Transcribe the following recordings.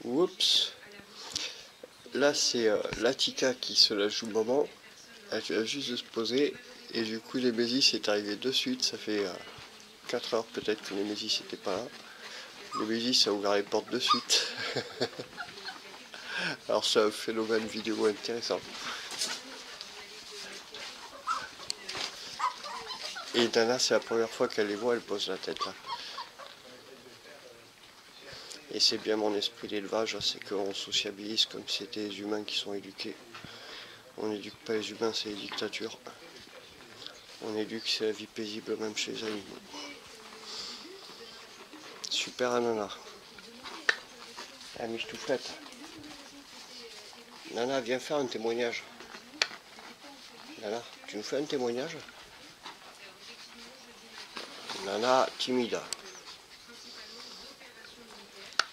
Oups. Là c'est l'Attica qui se la joue le moment. Elle vient juste de se poser. Et du coup Némésis est arrivé de suite. Ça fait 4 heures peut-être que Némésis n'était pas là. Némésis a ouvert les portes de suite. Alors c'est un phénomène vidéo intéressant. Et Nana, c'est la première fois qu'elle les voit, elle pose la tête là. Et c'est bien mon esprit d'élevage, c'est qu'on sociabilise comme si c'était les humains qui sont éduqués. On n'éduque pas les humains, c'est les dictatures. On éduque, c'est la vie paisible même chez les animaux. Super Nana. La michetouflette. Nana, viens faire un témoignage. Nana, tu nous fais un témoignage? Nana, timide.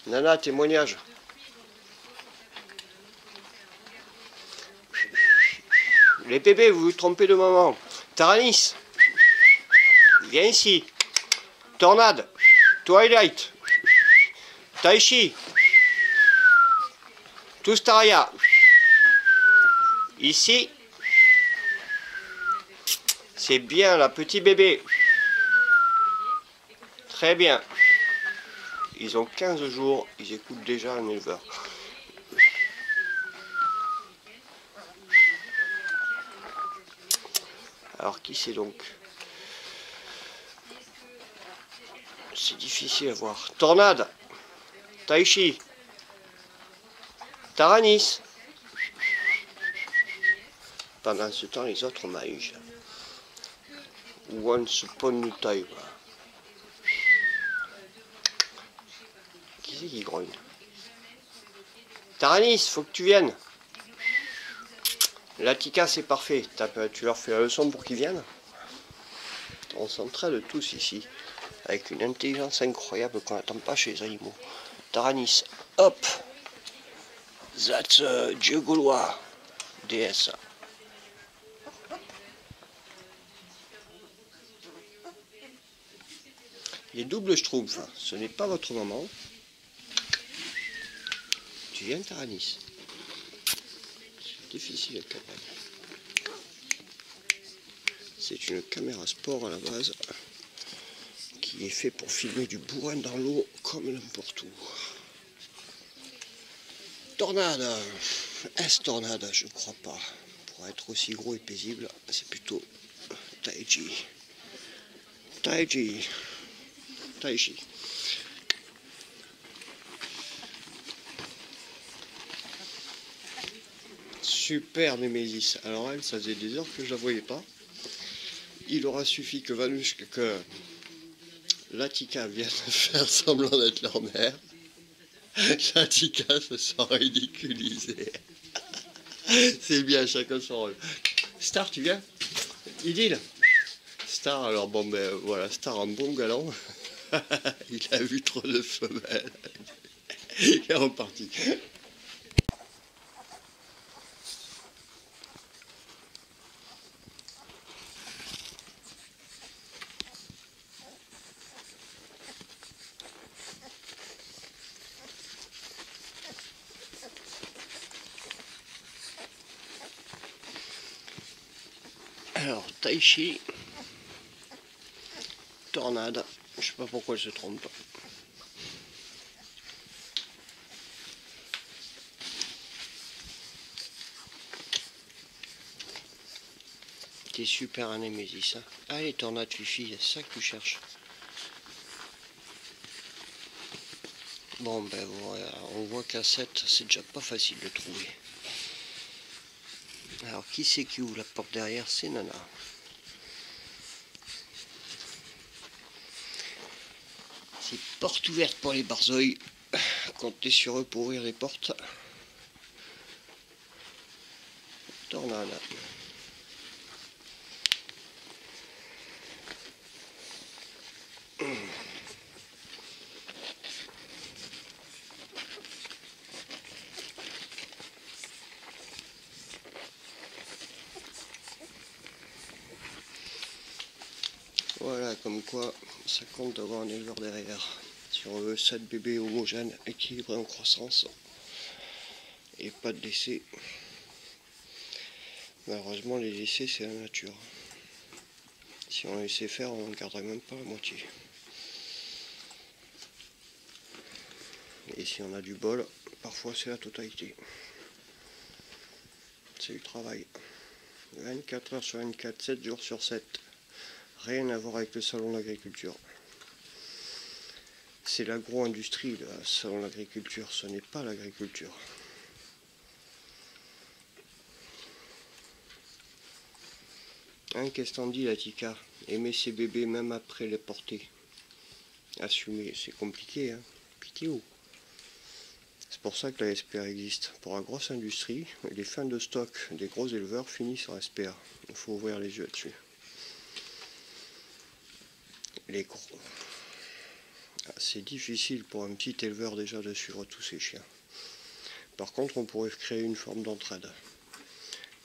Nana, témoignage. Les bébés, vous vous trompez de maman. Taranis, viens ici. Tornade, Twilight, Taichi, Tustaria. Ici, c'est bien là, petit bébé. Très bien. Ils ont 15 jours, ils écoutent déjà un éleveur. Alors qui c'est donc? C'est difficile à voir. Tornade, Taichi, Taranis. Pendant ce temps, les autres mangent. Once upon a time. Qui c'est qui grogne? Taranis, faut que tu viennes. L'Attica, c'est parfait. Tu leur fais la leçon pour qu'ils viennent. On s'entraide tous ici. Avec une intelligence incroyable qu'on n'attend pas chez les animaux. Taranis, hop. That's Dieu gaulois. DS. Les doubles schtroumpfs, ce n'est pas votre maman. Tu viens, Taranis? C'est difficile la caméra. C'est une caméra sport à la base qui est fait pour filmer du bourrin dans l'eau comme n'importe où. Tornade. Est-ce tornade? Je ne crois pas. Pour être aussi gros et paisible, c'est plutôt Taichi. Taichi. Taichi. Super Némésis. Alors elle, ça faisait des heures que je la voyais pas. Il aura suffi que l'Attica vienne faire semblant d'être leur mère. L'Attica se sent ridiculisée. C'est bien, chacun son rôle. Star, tu viens? Idylle. Star, alors bon ben voilà, Star en bon galant. Il a vu trop de femelles. Il est reparti. Alors, Taichi, Tornade, je sais pas pourquoi elle se trompe. T'es super un Némésis, hein. Allez, Tornade, Fifi, c'est ça que tu cherches. Bon, ben voilà, on voit qu'à 7, c'est déjà pas facile de trouver. Alors, qui c'est qui ouvre la porte derrière? C'est Nana. C'est porte ouverte pour les barzoïs. Comptez sur eux pour ouvrir les portes. Tornade. Voilà, comme quoi ça compte d'avoir un éleveur derrière. Si on veut 7 bébés homogènes, équilibrés en croissance, et pas de décès. Malheureusement, les décès, c'est la nature. Si on laissait faire, on ne garderait même pas la moitié. Et si on a du bol, parfois c'est la totalité. C'est du travail. 24 heures sur 24, 7 jours sur 7. Rien à voir avec le salon d'agriculture. C'est l'agro-industrie, le salon d'agriculture, ce n'est pas l'agriculture. Hein, qu'est-ce qu'on dit, la Tika? Aimer ses bébés même après les porter. Assumer, c'est compliqué, hein. Pitié. C'est pour ça que la SPA existe. Pour la grosse industrie, les fins de stock des gros éleveurs finissent en SPA. Il faut ouvrir les yeux là-dessus. C'est difficile pour un petit éleveur déjà de suivre tous ces chiens. Par contre, on pourrait créer une forme d'entraide.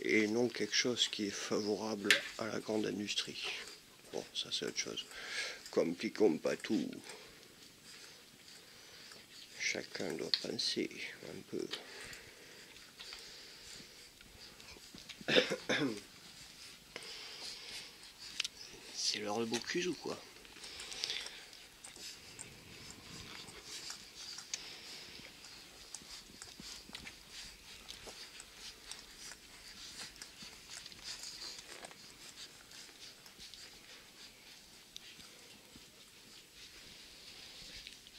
Et non quelque chose qui est favorable à la grande industrie. Bon, ça c'est autre chose. Compliquons pas tout. Chacun doit penser un peu. C'est l'heure de Bocuse ou quoi?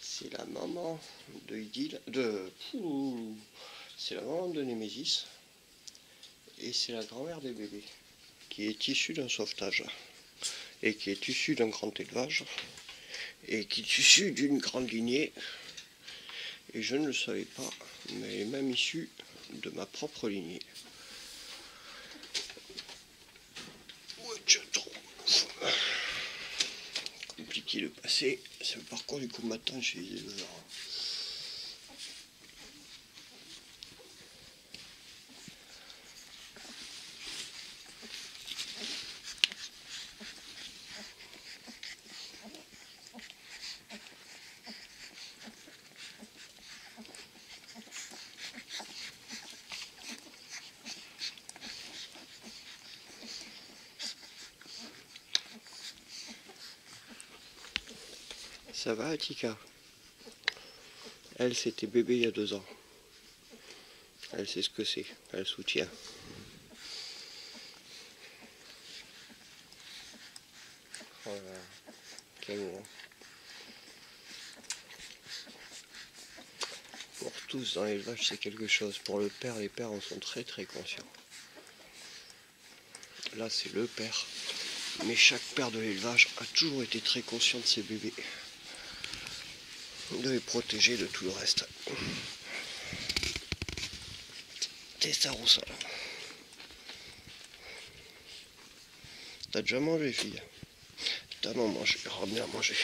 C'est la maman de Idylle, c'est la maman de Némésis, et c'est la grand-mère des bébés, qui est issue d'un sauvetage, et qui est issue d'un grand élevage, et qui est issue d'une grande lignée, et je ne le savais pas, mais elle est même issue de ma propre lignée. Compliqué de passer, c'est le parcours du combattant chez les éleveurs. Ça va, Atika? Elle, c'était bébé il y a 2 ans. Elle sait ce que c'est, elle soutient. Voilà. Quel moment. Pour tous dans l'élevage, c'est quelque chose. Pour le père, les pères en sont très très conscients. Là, c'est le père. Mais chaque père de l'élevage a toujours été très conscient de ses bébés. De les protéger de tout le reste. Testarossa. T'as déjà mangé, fille? T'as non mangé, ramené à manger.